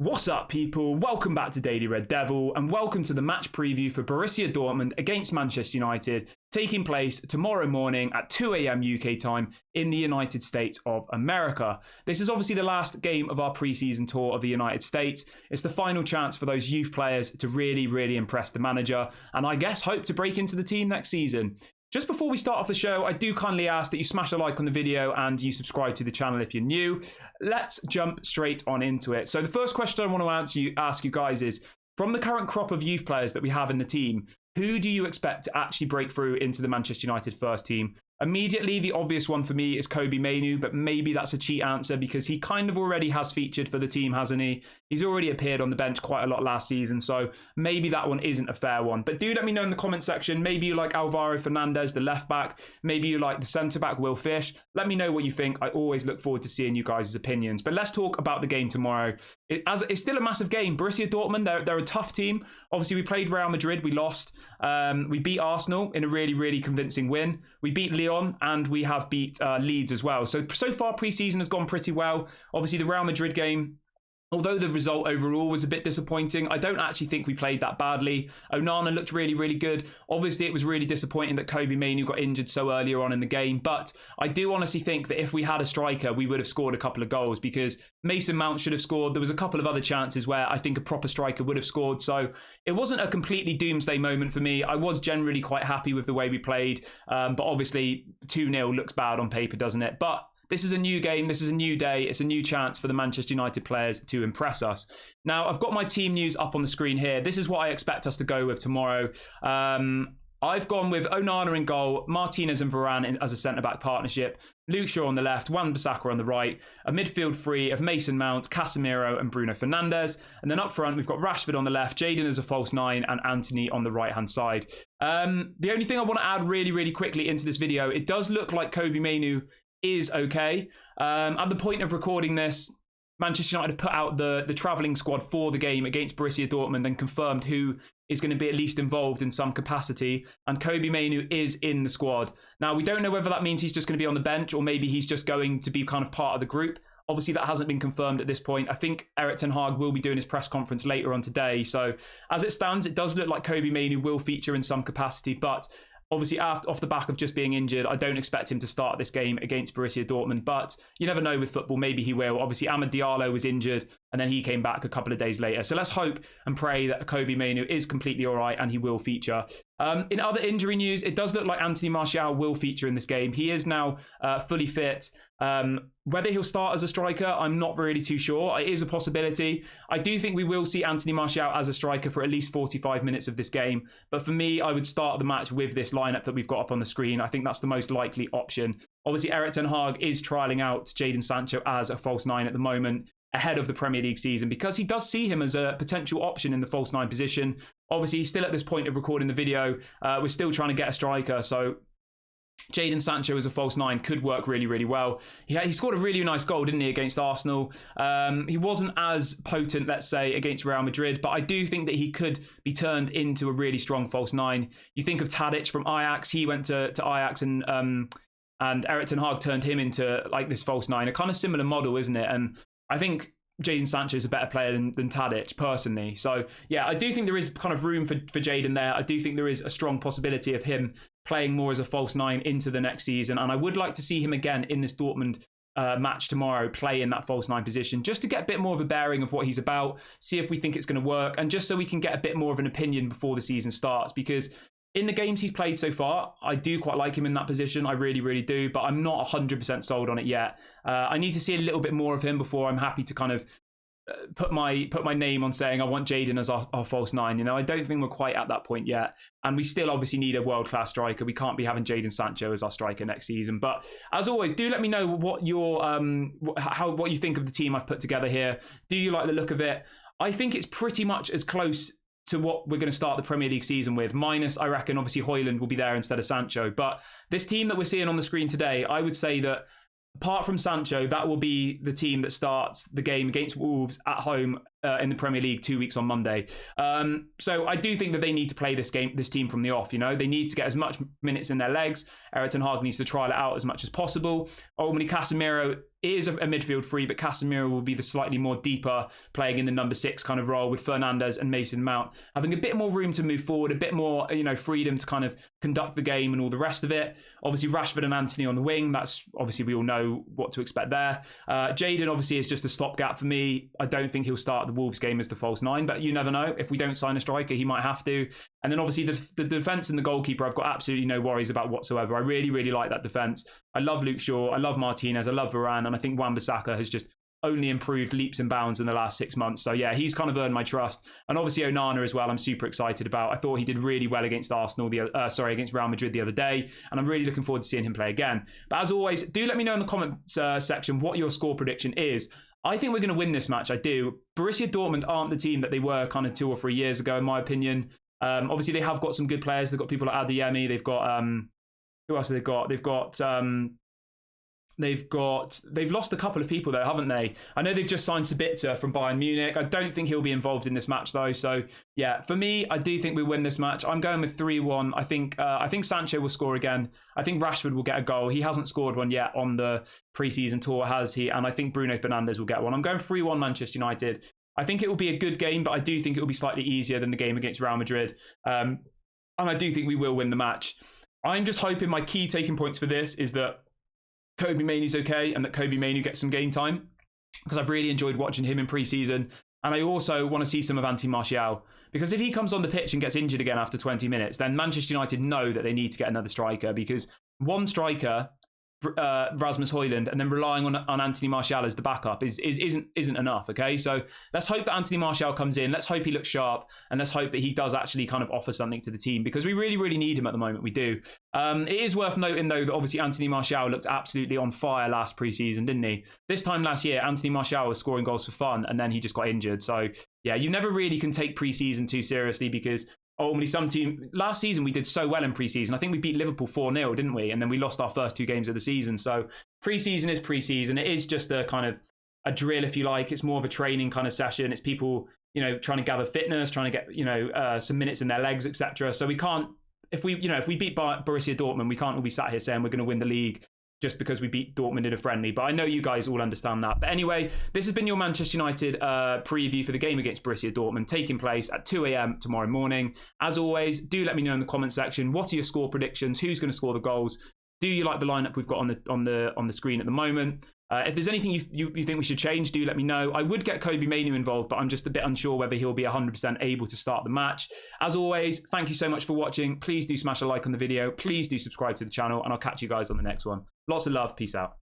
What's up, people? Welcome back to Daily Red Devil, and welcome to the match preview for Borussia Dortmund against Manchester United, taking place tomorrow morning at 2 a.m. UK time in the United States of America. This is obviously the last game of our preseason tour of the United States. It's the final chance for those youth players to really impress the manager, and I guess hope to break into the team next season. Just before we start off the show, I do kindly ask that you smash a like on the video and you subscribe to the channel if you're new. Let's jump straight on into it. So the first question I want to ask you guys is, from the current crop of youth players that we have in the team, who do you expect to actually break through into the Manchester United first team? Immediately, the obvious one for me is Kobbie Mainoo, but maybe that's a cheat answer because he kind of already has featured for the team, hasn't he? He's already appeared on the bench quite a lot last season, so maybe that one isn't a fair one. But do let me know in the comment section. Maybe you like Alvaro Fernandez, the left back. Maybe you like the centre back, Will Fish. Let me know what you think. I always look forward to seeing you guys' opinions. But let's talk about the game tomorrow. It's still a massive game. Borussia Dortmund, they're a tough team. Obviously, we played Real Madrid. We lost. We beat Arsenal in a really convincing win. We beat Lyon, and we have beat Leeds as well. So far, pre-season has gone pretty well. Obviously, the Real Madrid game, although the result overall was a bit disappointing, I don't actually think we played that badly. Onana looked really good. Obviously, it was really disappointing that Kobbie Mainoo got injured so earlier on in the game. But I do honestly think that if we had a striker, we would have scored a couple of goals because Mason Mount should have scored. There was a couple of other chances where I think a proper striker would have scored. So it wasn't a completely doomsday moment for me. I was generally quite happy with the way we played. But obviously, 2-0 looks bad on paper, doesn't it? But this is a new game. This is a new day. It's a new chance for the Manchester United players to impress us. Now, I've got my team news up on the screen here. This is what I expect us to go with tomorrow. I've gone with Onana in goal, Martinez and Varane as a centre-back partnership, Luke Shaw on the left, Wan-Bissaka on the right, a midfield three of Mason Mount, Casemiro and Bruno Fernandes. And then up front, we've got Rashford on the left, Jadon as a false nine, and Antony on the right-hand side. The only thing I want to add really quickly into this video, it does look like Kobbie Mainoo is okay. At the point of recording this, Manchester United have put out the travelling squad for the game against Borussia Dortmund and confirmed who is going to be at least involved in some capacity. And Kobbie Mainoo is in the squad. Now, we don't know whether that means he's just going to be on the bench or maybe he's just going to be kind of part of the group. Obviously, that hasn't been confirmed at this point. I think Erik ten Hag will be doing his press conference later on today. So as it stands, it does look like Kobbie Mainoo will feature in some capacity, but obviously, off the back of just being injured, I don't expect him to start this game against Borussia Dortmund, but you never know with football. Maybe he will. Obviously, Amad Diallo was injured, and then he came back a couple of days later. So let's hope and pray that Kobbie Mainoo is completely all right and he will feature. In other injury news, it does look like Anthony Martial will feature in this game. He is now fully fit. Whether he'll start as a striker, I'm not really too sure. It is a possibility. I do think we will see Anthony Martial as a striker for at least 45 minutes of this game. But for me, I would start the match with this lineup that we've got up on the screen. I think that's the most likely option. Obviously, Erik ten Hag is trialling out Jadon Sancho as a false nine at the moment, ahead of the Premier League season, because he does see him as a potential option in the false nine position. Obviously, still at this point of recording the video, we're still trying to get a striker. So Jadon Sancho as a false nine could work really well. He scored a really nice goal, didn't he, against Arsenal? He wasn't as potent, let's say, against Real Madrid, but I do think that he could be turned into a really strong false nine. You think of Tadic from Ajax. He went to Ajax and Erik ten Hag turned him into like this false nine. A kind of similar model, isn't it? And I think Jadon Sancho is a better player than Tadic, personally. So, yeah, I do think there is kind of room for Jadon there. I do think there is a strong possibility of him playing more as a false nine into the next season. And I would like to see him again in this Dortmund match tomorrow, play in that false nine position, just to get a bit more of a bearing of what he's about, see if we think it's going to work, and just so we can get a bit more of an opinion before the season starts. Because in the games he's played so far, I do quite like him in that position. I really do, but I'm not 100% sold on it yet. I need to see a little bit more of him before I'm happy to kind of put my name on saying I want Jadon as our false nine. You know, I don't think we're quite at that point yet, and we still obviously need a world-class striker. We can't be having Jadon Sancho as our striker next season. But as always, do let me know what your what you think of the team I've put together here. Do you like the look of it? I think it's pretty much as close to what we're going to start the Premier League season with, minus, I reckon, obviously Højlund will be there instead of Sancho. But this team that we're seeing on the screen today, I would say that apart from Sancho, that will be the team that starts the game against Wolves at home in the Premier League 2 weeks on Monday. So I do think that they need to play this team from the off. You know, they need to get as much minutes in their legs. Erik ten Hag needs to trial it out as much as possible. Ultimately, Casemiro it is a midfield three, but Casemiro will be the slightly more deeper, playing in the number 6 kind of role, with Fernandes and Mason Mount having a bit more room to move forward, a bit more, freedom to kind of conduct the game and all the rest of it. Obviously, Rashford and Antony on the wing. That's obviously, we all know what to expect there. Jadon obviously is just a stopgap for me. I don't think he'll start the Wolves game as the false 9, but you never know. If we don't sign a striker, he might have to. And then obviously the defence and the goalkeeper, I've got absolutely no worries about whatsoever. I really, really like that defence. I love Luke Shaw. I love Martinez. I love Varane. And I think Wan-Bissaka has just only improved leaps and bounds in the last 6 months. So yeah, he's kind of earned my trust. And obviously Onana as well, I'm super excited about. I thought he did really well against against Real Madrid the other day. And I'm really looking forward to seeing him play again. But as always, do let me know in the comments section what your score prediction is. I think we're going to win this match. I do. Borussia Dortmund aren't the team that they were kind of 2 or 3 years ago, in my opinion. Obviously, they have got some good players. They've got people like Adeyemi. They've got who else have they got? They've lost a couple of people though, haven't they? I know they've just signed Sabitzer from Bayern Munich. I don't think he'll be involved in this match though. So yeah, for me, I do think we win this match. I'm going with 3-1. I think Sancho will score again. I think Rashford will get a goal. He hasn't scored one yet on the preseason tour, has he? And I think Bruno Fernandes will get one. I'm going 3-1 Manchester United. I think it will be a good game, but I do think it will be slightly easier than the game against Real Madrid. And I do think we will win the match. I'm just hoping my key taking points for this is that Kobe Mainoo's okay and that Kobe Mainoo gets some game time, because I've really enjoyed watching him in pre-season. And I also want to see some of Anthony Martial, because if he comes on the pitch and gets injured again after 20 minutes, then Manchester United know that they need to get another striker, because one striker, Rasmus Højlund, and then relying on Anthony Martial as the backup isn't enough. Okay, so let's hope that Anthony Martial comes in. Let's hope he looks sharp, and let's hope that he does actually kind of offer something to the team, because we really, really need him at the moment. We do. It is worth noting though that obviously Anthony Martial looked absolutely on fire last preseason, didn't he? This time last year, Anthony Martial was scoring goals for fun, and then he just got injured. So yeah, you never really can take preseason too seriously, because ultimately some team last season we did so well in preseason. I think we beat Liverpool 4-0, didn't we? And then we lost our first 2 games of the season. So preseason is preseason. It is just a kind of a drill, if you like. It's more of a training kind of session. It's people, trying to gather fitness, trying to get, some minutes in their legs, etc. So we can't, if we beat Borussia Dortmund, we can't all be sat here saying we're going to win the league just because we beat Dortmund in a friendly. But I know you guys all understand that. But anyway, this has been your Manchester United preview for the game against Borussia Dortmund, taking place at 2 a.m. tomorrow morning. As always, do let me know in the comment section, what are your score predictions? Who's going to score the goals? Do you like the lineup we've got on the screen at the moment? If there's anything you think we should change, do let me know. I would get Kobe Mainoo involved, but I'm just a bit unsure whether he'll be 100% able to start the match. As always, thank you so much for watching. Please do smash a like on the video. Please do subscribe to the channel, and I'll catch you guys on the next one. Lots of love. Peace out.